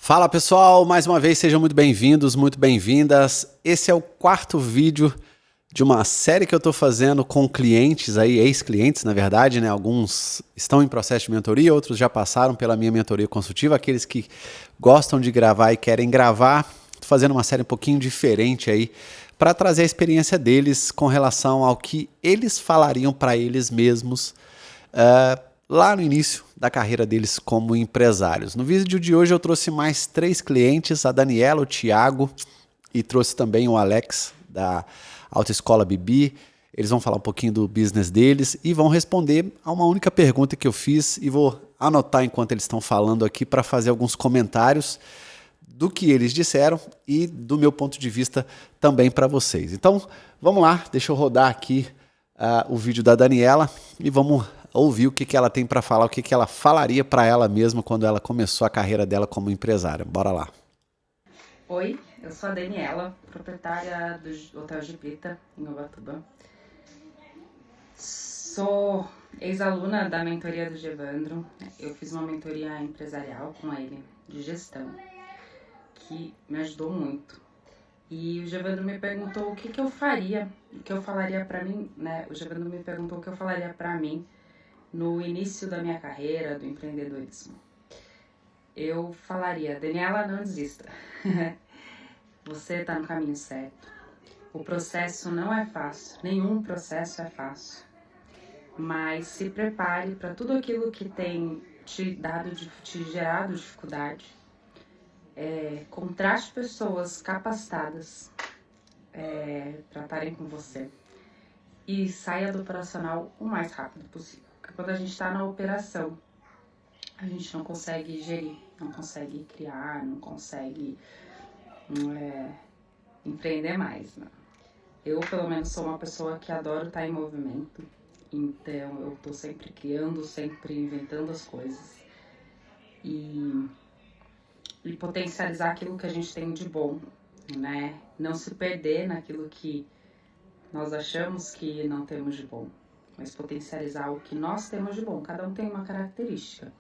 Fala pessoal, mais uma vez sejam muito bem-vindos, muito bem-vindas. Esse é o quarto vídeo de uma série que eu estou fazendo com clientes aí, ex-clientes na verdade, né? Alguns estão em processo de mentoria, outros já passaram pela minha mentoria consultiva, aqueles que gostam de gravar e querem gravar. Estou fazendo uma série um pouquinho diferente aí para trazer a experiência deles com relação ao que eles falariam para eles mesmos lá no início da carreira deles como empresários. No vídeo de hoje eu trouxe mais 3 clientes, a Daniela, o Thiago e trouxe também o Alex da Autoescola Bibi. Eles vão falar um pouquinho do business deles e vão responder a uma única pergunta que eu fiz e vou anotar enquanto eles estão falando aqui para fazer alguns comentários do que eles disseram e do meu ponto de vista também para vocês. Então, vamos lá, deixa eu rodar aqui o vídeo da Daniela e vamos ouvir o que ela tem para falar, o que ela falaria para ela mesma quando ela começou a carreira dela como empresária. Bora lá. Oi, eu sou a Daniela, proprietária do Hotel Jupiter, em Ubatuba. Sou ex-aluna da mentoria do Gevandro. Eu fiz uma mentoria empresarial com ele, de gestão, que me ajudou muito. E o Gevandro me perguntou o que eu faria, o que eu falaria para mim, né? O Gevandro me perguntou o que eu falaria para mim no início da minha carreira, do empreendedorismo. Eu falaria, Daniela, não desista. Você está no caminho certo. O processo não é fácil, nenhum processo é fácil. Mas se prepare para tudo aquilo que tem te gerado dificuldade. Contrate pessoas capacitadas para estarem com você. E saia do operacional o mais rápido possível. Porque quando a gente está na operação, a gente não consegue gerir, não consegue criar, não consegue empreender mais, né? Eu, pelo menos, sou uma pessoa que adoro estar em movimento. Então, eu estou sempre criando, sempre inventando as coisas. E potencializar aquilo que a gente tem de bom, né? Não se perder naquilo que nós achamos que não temos de bom, mas potencializar o que nós temos de bom. Cada um tem uma característica.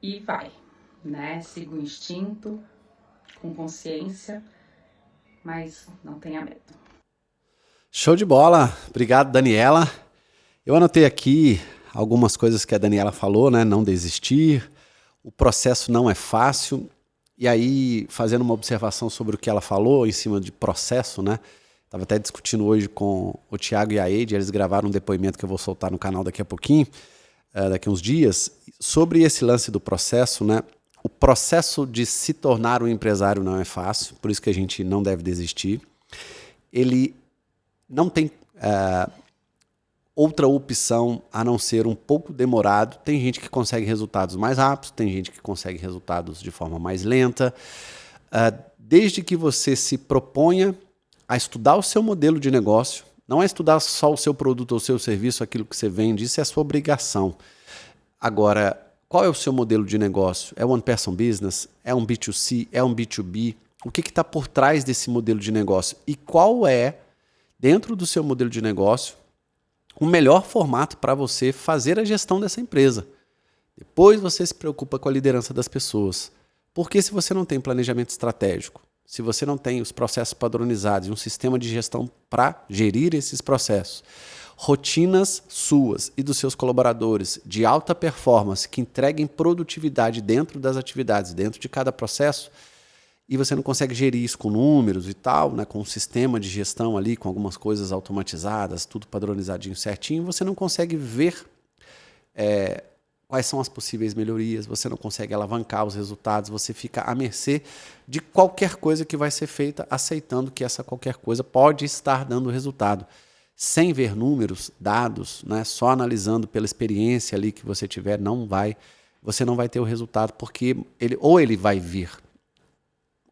E vai, né? Siga o instinto, com consciência, mas não tenha medo. Show de bola, obrigado Daniela. Eu anotei aqui algumas coisas que a Daniela falou, né? Não desistir, o processo não é fácil. E aí, fazendo uma observação sobre o que ela falou em cima de processo, né? Estava até discutindo hoje com o Thiago e a Eide, eles gravaram um depoimento que eu vou soltar no canal daqui a pouquinho, daqui a uns dias, sobre esse lance do processo, né? O processo de se tornar um empresário não é fácil, por isso que a gente não deve desistir. Ele não tem outra opção a não ser um pouco demorado. Tem gente que consegue resultados mais rápidos, tem gente que consegue resultados de forma mais lenta. Desde que você se proponha a estudar o seu modelo de negócio, não é estudar só o seu produto ou o seu serviço, aquilo que você vende, isso é a sua obrigação. Agora, qual é o seu modelo de negócio? É one person business? É um B2C? É um B2B? O que está por trás desse modelo de negócio? E qual é, dentro do seu modelo de negócio, o melhor formato para você fazer a gestão dessa empresa? Depois você se preocupa com a liderança das pessoas. Porque se você não tem planejamento estratégico, se você não tem os processos padronizados e um sistema de gestão para gerir esses processos, rotinas suas e dos seus colaboradores de alta performance que entreguem produtividade dentro das atividades, dentro de cada processo, e você não consegue gerir isso com números e tal, né, com um sistema de gestão ali, com algumas coisas automatizadas, tudo padronizadinho certinho, você não consegue ver quais são as possíveis melhorias, você não consegue alavancar os resultados, você fica à mercê de qualquer coisa que vai ser feita, aceitando que essa qualquer coisa pode estar dando resultado. Sem ver números, dados, né, só analisando pela experiência ali que você tiver, você não vai ter o resultado, porque ele vai vir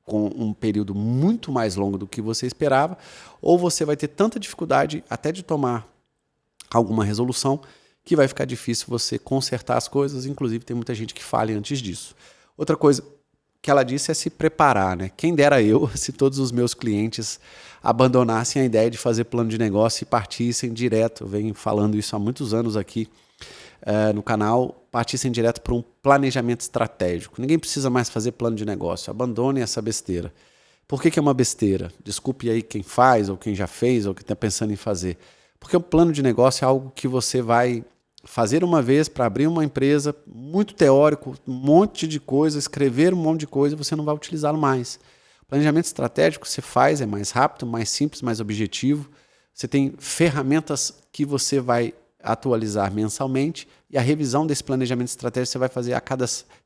com um período muito mais longo do que você esperava, ou você vai ter tanta dificuldade até de tomar alguma resolução que vai ficar difícil você consertar as coisas, inclusive tem muita gente que falha antes disso. Outra coisa que ela disse é se preparar, né? Quem dera eu se todos os meus clientes abandonassem a ideia de fazer plano de negócio e partissem direto. Eu venho falando isso há muitos anos aqui no canal. partissem direto para um planejamento estratégico. Ninguém precisa mais fazer plano de negócio. Abandone essa besteira. Por que é uma besteira? Desculpe aí quem faz, ou quem já fez, ou quem está pensando em fazer. Porque o plano de negócio é algo que você vai fazer uma vez para abrir uma empresa, muito teórico, um monte de coisa, escrever um monte de coisa, você não vai utilizá-lo mais. Planejamento estratégico você faz, é mais rápido, mais simples, mais objetivo. Você tem ferramentas que você vai atualizar mensalmente e a revisão desse planejamento estratégico você vai fazer a cada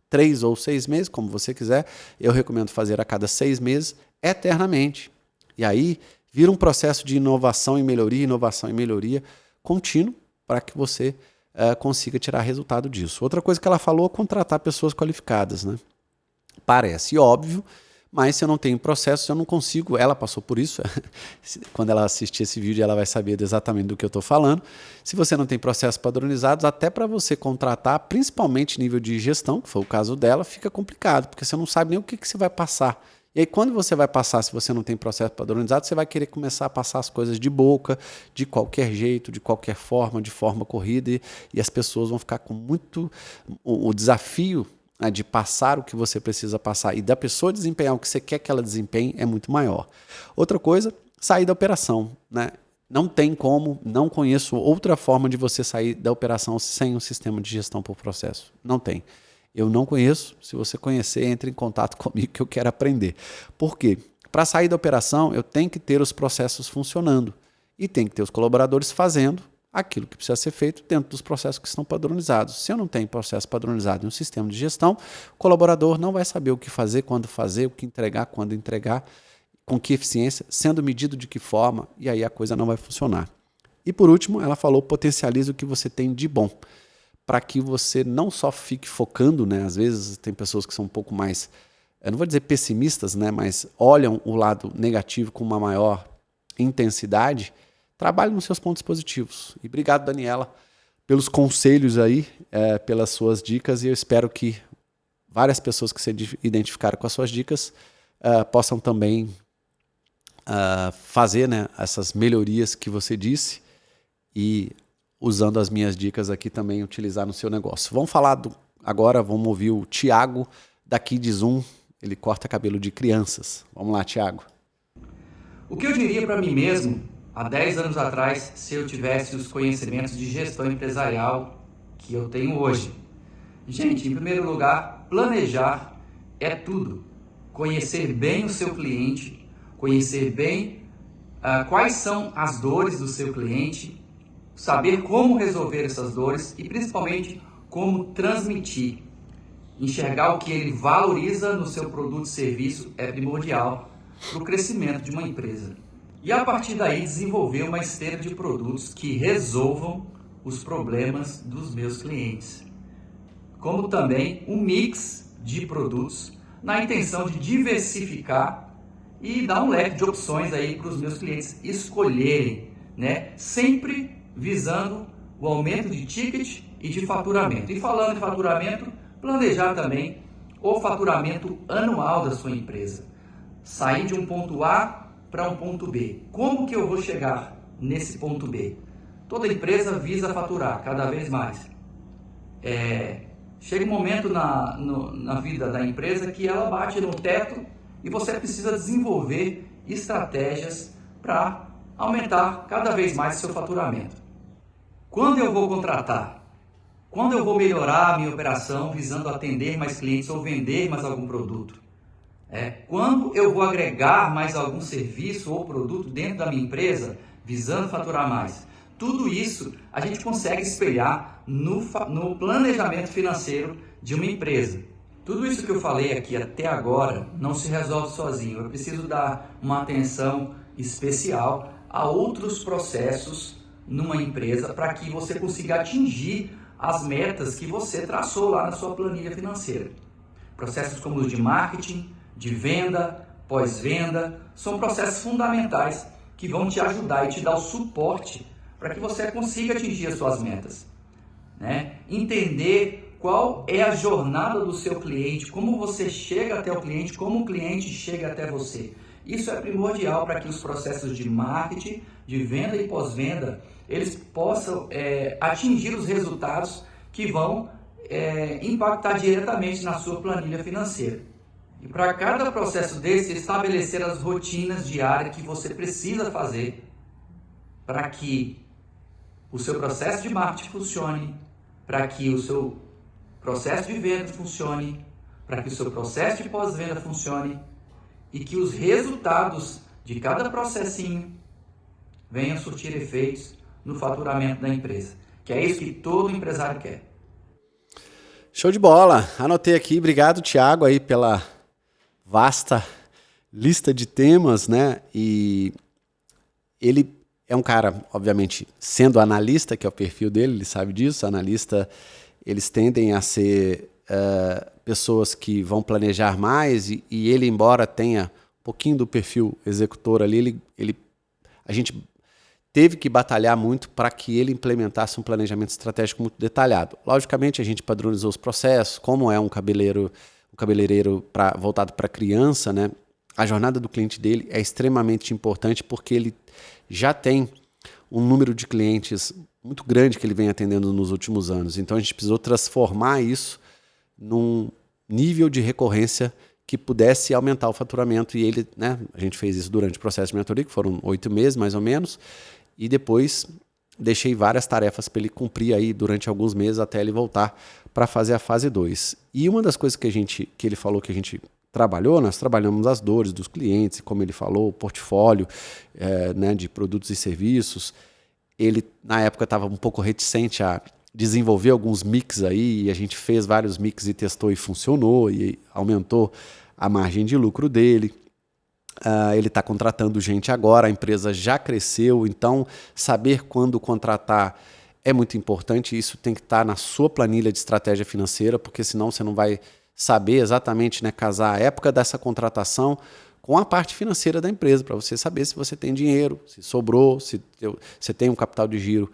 3 ou 6 meses, como você quiser. Eu recomendo fazer a cada 6 meses, eternamente. E aí vira um processo de inovação e melhoria contínuo para que você consiga tirar resultado disso. Outra coisa que ela falou é contratar pessoas qualificadas, né? Parece óbvio, mas se eu não tenho processo, eu não consigo. Ela passou por isso. Quando ela assistir esse vídeo, ela vai saber exatamente do que eu estou falando. Se você não tem processos padronizados, até para você contratar, principalmente nível de gestão, que foi o caso dela, fica complicado, porque você não sabe nem o que você vai passar. E aí, quando você vai passar, se você não tem processo padronizado, você vai querer começar a passar as coisas de boca, de qualquer jeito, de qualquer forma, de forma corrida, e as pessoas vão ficar com muito... O desafio de passar o que você precisa passar e da pessoa desempenhar o que você quer que ela desempenhe é muito maior. Outra coisa, sair da operação, né? Não tem como, não conheço outra forma de você sair da operação sem um sistema de gestão por processo. Não tem. Eu não conheço. Se você conhecer, entre em contato comigo que eu quero aprender. Por quê? Para sair da operação, eu tenho que ter os processos funcionando e tem que ter os colaboradores fazendo aquilo que precisa ser feito dentro dos processos que estão padronizados. Se eu não tenho processo padronizado em um sistema de gestão, o colaborador não vai saber o que fazer, o que entregar, quando entregar, com que eficiência, sendo medido de que forma, e aí a coisa não vai funcionar. E por último, ela falou, potencialize o que você tem de bom, para que você não só fique focando, né? Às vezes tem pessoas que são um pouco mais, eu não vou dizer pessimistas, né? Mas olham o lado negativo com uma maior intensidade. Trabalhe nos seus pontos positivos. E obrigado, Daniela, pelos conselhos aí, pelas suas dicas, e eu espero que várias pessoas que se identificaram com as suas dicas possam também fazer, né, essas melhorias que você disse e usando as minhas dicas aqui também utilizar no seu negócio. Vamos falar agora, vamos ouvir o Thiago da Kids Zoom, ele corta cabelo de crianças. Vamos lá, Thiago. O que eu diria para mim mesmo há 10 anos atrás, se eu tivesse os conhecimentos de gestão empresarial que eu tenho hoje? Gente, em primeiro lugar, planejar é tudo. Conhecer bem o seu cliente, conhecer bem quais são as dores do seu cliente, saber como resolver essas dores e principalmente como transmitir. Enxergar o que ele valoriza no seu produto e serviço é primordial para o crescimento de uma empresa. E a partir daí desenvolver uma esteira de produtos que resolvam os problemas dos meus clientes. Como também um mix de produtos na intenção de diversificar e dar um leque de opções aí para os meus clientes escolherem, né? Sempre visando o aumento de ticket e de faturamento. E falando de faturamento, planejar também o faturamento anual da sua empresa. Sair de um ponto A para um ponto B. Como que eu vou chegar nesse ponto B? Toda empresa visa faturar cada vez mais. Chega um momento na vida da empresa que ela bate no teto e você precisa desenvolver estratégias para aumentar cada vez mais seu faturamento. Quando eu vou contratar? Quando eu vou melhorar a minha operação visando atender mais clientes ou vender mais algum produto? Quando eu vou agregar mais algum serviço ou produto dentro da minha empresa visando faturar mais? Tudo isso a gente consegue espelhar no planejamento financeiro de uma empresa. Tudo isso que eu falei aqui até agora não se resolve sozinho. Eu preciso dar uma atenção especial a outros processos numa empresa para que você consiga atingir as metas que você traçou lá na sua planilha financeira. Processos como os de marketing, de venda, pós-venda, são processos fundamentais que vão te ajudar e te dar o suporte para que você consiga atingir as suas metas, né? Entender qual é a jornada do seu cliente, como você chega até o cliente, como o cliente chega até você. Isso é primordial para que os processos de marketing, de venda e pós-venda, eles possam atingir os resultados que vão impactar diretamente na sua planilha financeira. E para cada processo desse, estabelecer as rotinas diárias que você precisa fazer para que o seu processo de marketing funcione, para que o seu processo de venda funcione, para que o seu processo de pós-venda funcione e que os resultados de cada processinho venham surtir efeitos no faturamento da empresa, que é isso que todo empresário quer. Show de bola! Anotei aqui, obrigado, Thiago, aí pela vasta lista de temas, né? E ele é um cara, obviamente, sendo analista, que é o perfil dele, ele sabe disso. Analista, eles tendem a ser pessoas que vão planejar mais e ele, embora tenha um pouquinho do perfil executor ali, a gente teve que batalhar muito para que ele implementasse um planejamento estratégico muito detalhado. Logicamente, a gente padronizou os processos, como é um cabeleireiro voltado para criança, né? A jornada do cliente dele é extremamente importante porque ele já tem um número de clientes muito grande que ele vem atendendo nos últimos anos. Então a gente precisou transformar isso num nível de recorrência que pudesse aumentar o faturamento. E ele, né, a gente fez isso durante o processo de mentoria, que foram 8 meses mais ou menos, e depois deixei várias tarefas para ele cumprir aí durante alguns meses até ele voltar para fazer a fase 2. E uma das coisas que ele falou que a gente trabalhou, nós trabalhamos as dores dos clientes, como ele falou, o portfólio né, de produtos e serviços. Ele, na época, estava um pouco reticente a desenvolver alguns mix aí, e a gente fez vários mix e testou e funcionou, e aumentou a margem de lucro dele. Ele está contratando gente agora, a empresa já cresceu, então saber quando contratar é muito importante. Isso tem que estar na sua planilha de estratégia financeira, porque senão você não vai saber exatamente, né, casar a época dessa contratação com a parte financeira da empresa, para você saber se você tem dinheiro, se sobrou, se você tem um capital de giro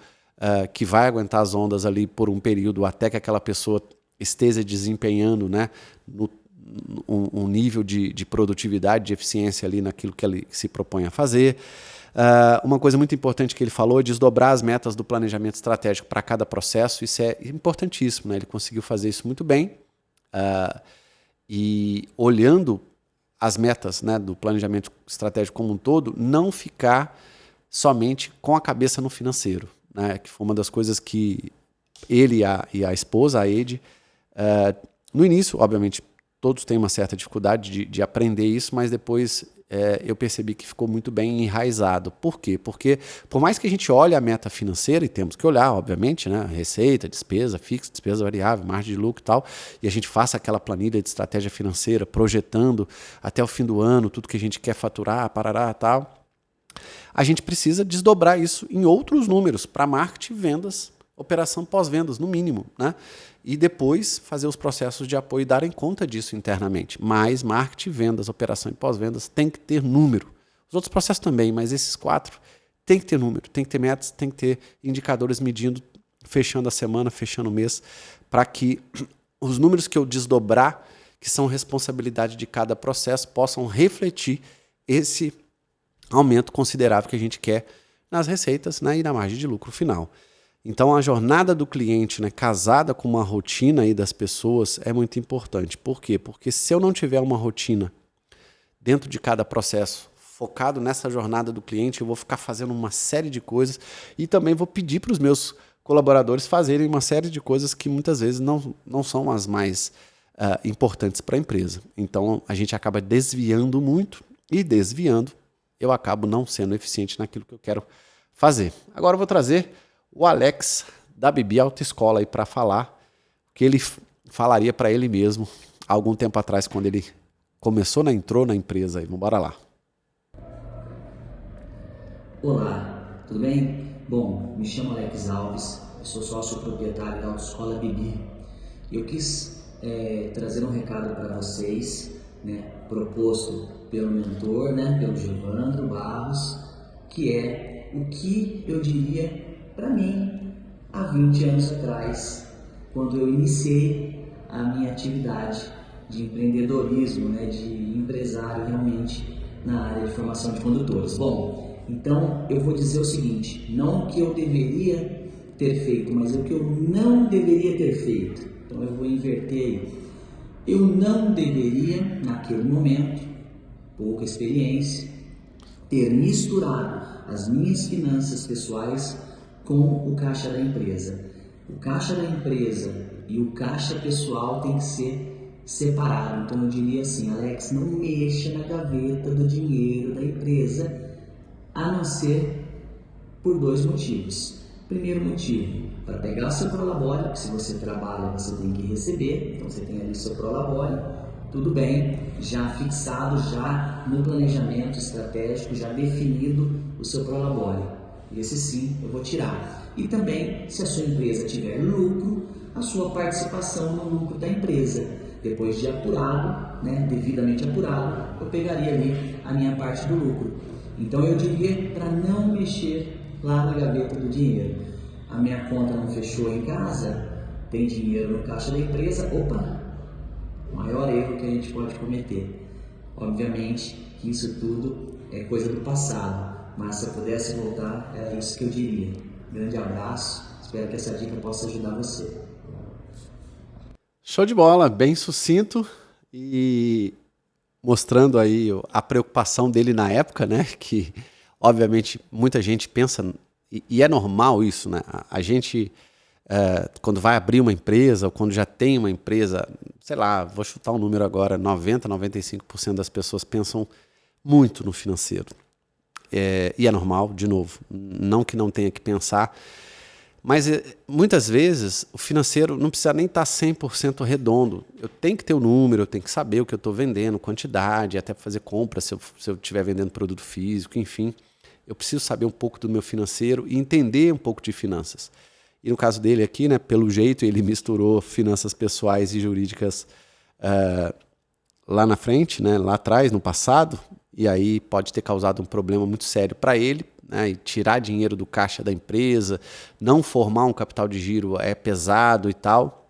que vai aguentar as ondas ali por um período até que aquela pessoa esteja desempenhando, né, um nível de produtividade, de eficiência ali naquilo que ele se propõe a fazer. Uma coisa muito importante que ele falou é desdobrar as metas do planejamento estratégico para cada processo. Isso é importantíssimo, né? Ele conseguiu fazer isso muito bem. E olhando as metas, né, do planejamento estratégico como um todo, não ficar somente com a cabeça no financeiro, né, que foi uma das coisas que ele e a esposa, a Ede, no início, obviamente, todos têm uma certa dificuldade de aprender isso, mas depois eu percebi que ficou muito bem enraizado. Por quê? Porque por mais que a gente olhe a meta financeira, e temos que olhar, obviamente, né, receita, despesa fixa, despesa variável, margem de lucro e tal, e a gente faça aquela planilha de estratégia financeira, projetando até o fim do ano tudo que a gente quer faturar, parará, tal, a gente precisa desdobrar isso em outros números para marketing, vendas, operação pós-vendas, no mínimo, né? E depois fazer os processos de apoio e darem conta disso internamente. Mas marketing, vendas, operação e pós-vendas tem que ter número. Os outros processos também, mas esses 4 tem que ter número, tem que ter metas, tem que ter indicadores medindo, fechando a semana, fechando o mês, para que os números que eu desdobrar, que são responsabilidade de cada processo, possam refletir esse aumento considerável que a gente quer nas receitas, né, e na margem de lucro final. Então, a jornada do cliente, né, casada com uma rotina aí das pessoas, é muito importante. Por quê? Porque se eu não tiver uma rotina dentro de cada processo, focado nessa jornada do cliente, eu vou ficar fazendo uma série de coisas e também vou pedir para os meus colaboradores fazerem uma série de coisas que muitas vezes não são as mais importantes para a empresa. Então, a gente acaba desviando muito e desviando, eu acabo não sendo eficiente naquilo que eu quero fazer. Agora eu vou trazer o Alex da Bibi Autoescola aí para falar o que ele falaria para ele mesmo há algum tempo atrás, quando ele entrou na empresa aí. Vamos embora lá. Olá, tudo bem? Bom, me chamo Alex Alves, eu sou sócio proprietário da Autoescola Bibi. Eu quis trazer um recado para vocês, né, proposto pelo mentor, né, pelo Gevandro Barros, que é o que eu diria para mim há 20 anos atrás, quando eu iniciei a minha atividade de empreendedorismo, né, de empresário realmente na área de formação de condutores. Bom, então eu vou dizer o seguinte, não o que eu deveria ter feito, mas o que eu não deveria ter feito. Então eu vou inverter aí. Eu não deveria, naquele momento, pouca experiência, ter misturado as minhas finanças pessoais com o caixa da empresa. O caixa da empresa e o caixa pessoal tem que ser separado. Então eu diria assim, Alex, não mexa na gaveta do dinheiro da empresa, a não ser por 2 motivos. Primeiro motivo, para pegar o seu prolabore, porque se você trabalha você tem que receber, então você tem ali o seu prolabore, tudo bem, já fixado, já no planejamento estratégico, já definido o seu prolabore. Esse sim eu vou tirar. E também, se a sua empresa tiver lucro, a sua participação no lucro da empresa. Depois de apurado, devidamente apurado, eu pegaria ali a minha parte do lucro. Então eu diria para não mexer lá na gaveta do dinheiro. A minha conta não fechou em casa, tem dinheiro no caixa da empresa, opa, maior erro que a gente pode cometer. Obviamente que isso tudo é coisa do passado, mas se eu pudesse voltar, era isso que eu diria. Grande abraço, espero que essa dica possa ajudar você. Show de bola, bem sucinto e mostrando aí a preocupação dele na época, né? Que obviamente muita gente pensa, e é normal isso, né? A gente, quando vai abrir uma empresa ou quando já tem uma empresa, sei lá, vou chutar um número agora, 90%, 95% das pessoas pensam muito no financeiro. E é normal, de novo, não que não tenha que pensar, mas muitas vezes o financeiro não precisa nem estar 100% redondo. Eu tenho que ter o número, eu tenho que saber o que eu estou vendendo, quantidade, até para fazer compra se eu estiver vendendo produto físico, enfim. Eu preciso saber um pouco do meu financeiro e entender um pouco de finanças. E no caso dele aqui, né, pelo jeito, ele misturou finanças pessoais e jurídicas lá na frente, né, lá atrás, no passado, e aí pode ter causado um problema muito sério para ele, né, e tirar dinheiro do caixa da empresa, não formar um capital de giro é pesado e tal,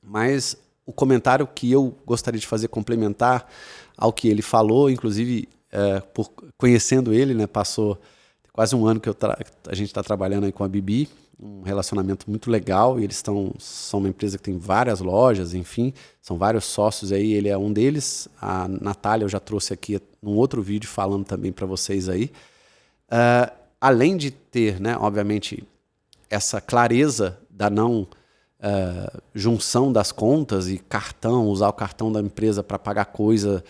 mas o comentário que eu gostaria de fazer complementar ao que ele falou, inclusive conhecendo ele, né, passou quase um ano que a gente está trabalhando aí com a Bibi, um relacionamento muito legal, e eles são uma empresa que tem várias lojas, enfim, são vários sócios aí, ele é um deles, a Natália eu já trouxe aqui num outro vídeo falando também para vocês aí. Além de ter, né, obviamente, essa clareza da não junção das contas e cartão, usar o cartão da empresa para pagar coisa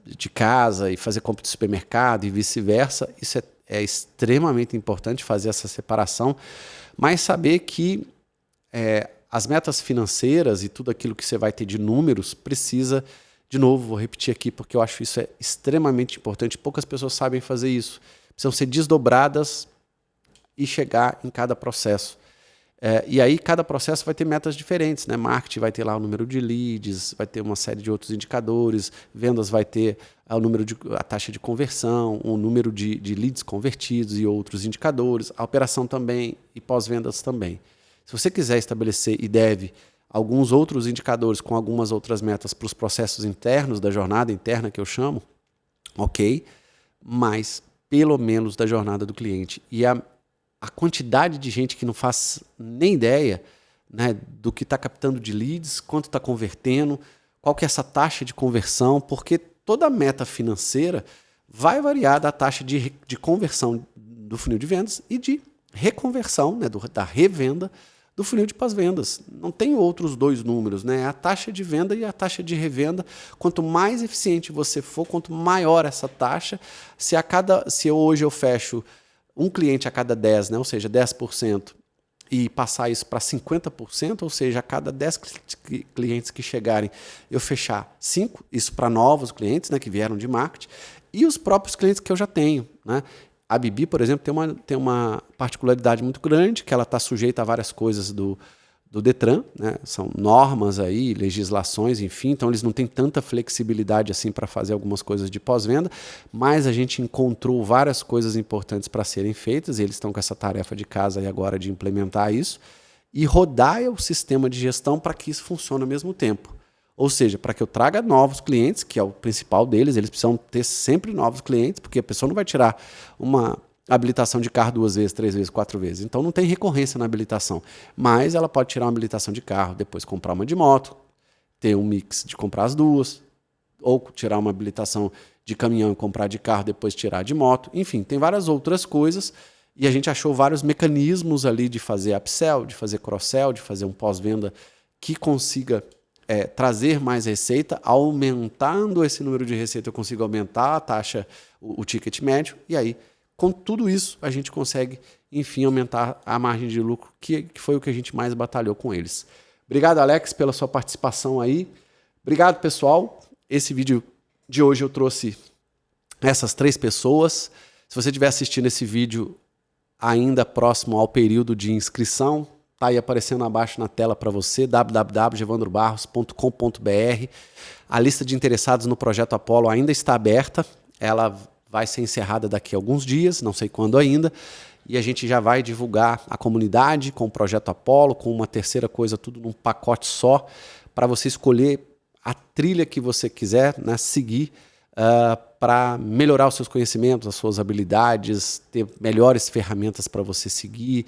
de casa e fazer compra de supermercado e vice-versa, isso é extremamente importante fazer essa separação, mas saber que as metas financeiras e tudo aquilo que você vai ter de números precisa, de novo, vou repetir aqui porque eu acho isso extremamente importante, poucas pessoas sabem fazer isso, precisam ser desdobradas e chegar em cada processo. E aí cada processo vai ter metas diferentes, né? Marketing vai ter lá o número de leads, vai ter uma série de outros indicadores, vendas vai ter a taxa de conversão, o número de leads convertidos e outros indicadores, a operação também e pós-vendas também. Se você quiser estabelecer e deve alguns outros indicadores com algumas outras metas para os processos internos da jornada interna que eu chamo, ok, mas pelo menos da jornada do cliente. E a quantidade de gente que não faz nem ideia, né, do que está captando de leads, quanto está convertendo, qual que é essa taxa de conversão, porque toda meta financeira vai variar da taxa de conversão do funil de vendas e de reconversão, né, da revenda do funil de pós-vendas. Não tem outros dois números, né? A taxa de venda e a taxa de revenda. Quanto mais eficiente você for, quanto maior essa taxa, se hoje eu fecho um cliente a cada 10, né, ou seja, 10%, e passar isso para 50%, ou seja, a cada 10 clientes que chegarem, eu fechar 5, isso para novos clientes, né, que vieram de marketing, e os próprios clientes que eu já tenho, né? A Bibi, por exemplo, tem uma particularidade muito grande, que ela está sujeita a várias coisas do Detran, né? São normas aí, legislações, enfim, então eles não têm tanta flexibilidade assim para fazer algumas coisas de pós-venda, mas a gente encontrou várias coisas importantes para serem feitas, e eles estão com essa tarefa de casa aí agora de implementar isso, e rodar o sistema de gestão para que isso funcione ao mesmo tempo. Ou seja, para que eu traga novos clientes, que é o principal deles, eles precisam ter sempre novos clientes, porque a pessoa não vai tirar habilitação de carro 2 vezes, 3 vezes, 4 vezes. Então não tem recorrência na habilitação. Mas ela pode tirar uma habilitação de carro, depois comprar uma de moto, ter um mix de comprar as duas, ou tirar uma habilitação de caminhão e comprar de carro, depois tirar de moto. Enfim, tem várias outras coisas e a gente achou vários mecanismos ali de fazer upsell, de fazer cross-sell, de fazer um pós-venda que consiga trazer mais receita. Aumentando esse número de receita, eu consigo aumentar a taxa, o ticket médio, e aí, com tudo isso, a gente consegue, enfim, aumentar a margem de lucro, que foi o que a gente mais batalhou com eles. Obrigado, Alex, pela sua participação aí. Obrigado, pessoal. Esse vídeo de hoje eu trouxe essas 3 pessoas. Se você estiver assistindo esse vídeo ainda próximo ao período de inscrição, está aí aparecendo abaixo na tela para você, www.gevandrobarros.com.br. A lista de interessados no Projeto Apollo ainda está aberta. Ela vai ser encerrada daqui a alguns dias, não sei quando ainda. E a gente já vai divulgar a comunidade com o Projeto Apollo, com uma terceira coisa, tudo num pacote só, para você escolher a trilha que você quiser, né, seguir para melhorar os seus conhecimentos, as suas habilidades, ter melhores ferramentas para você seguir,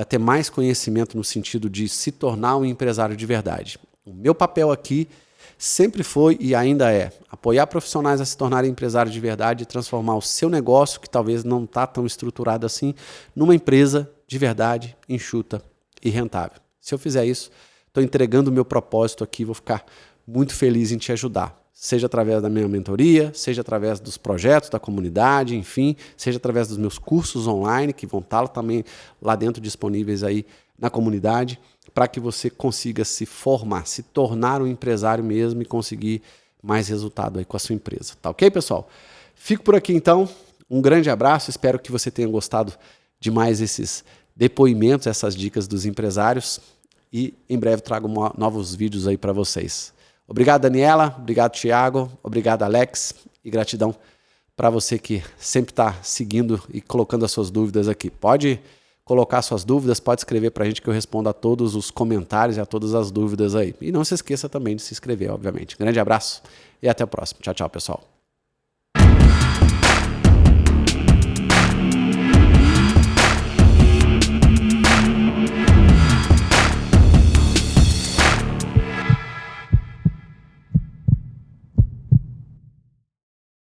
ter mais conhecimento no sentido de se tornar um empresário de verdade. O meu papel aqui sempre foi e ainda é apoiar profissionais a se tornarem empresários de verdade e transformar o seu negócio, que talvez não está tão estruturado assim, numa empresa de verdade, enxuta e rentável. Se eu fizer isso, estou entregando o meu propósito aqui, vou ficar muito feliz em te ajudar, seja através da minha mentoria, seja através dos projetos da comunidade, enfim, seja através dos meus cursos online, que vão estar também lá dentro disponíveis aí na comunidade, para que você consiga se formar, se tornar um empresário mesmo e conseguir mais resultado aí com a sua empresa. Tá ok, pessoal? Fico por aqui então, um grande abraço, espero que você tenha gostado de mais esses depoimentos, essas dicas dos empresários, e em breve trago novos vídeos aí para vocês. Obrigado, Daniela. Obrigado, Thiago. Obrigado, Alex. E gratidão para você que sempre está seguindo e colocando as suas dúvidas aqui. Pode colocar suas dúvidas, pode escrever para a gente que eu respondo a todos os comentários e a todas as dúvidas aí. E não se esqueça também de se inscrever, obviamente. Grande abraço e até o próximo. Tchau, tchau, pessoal.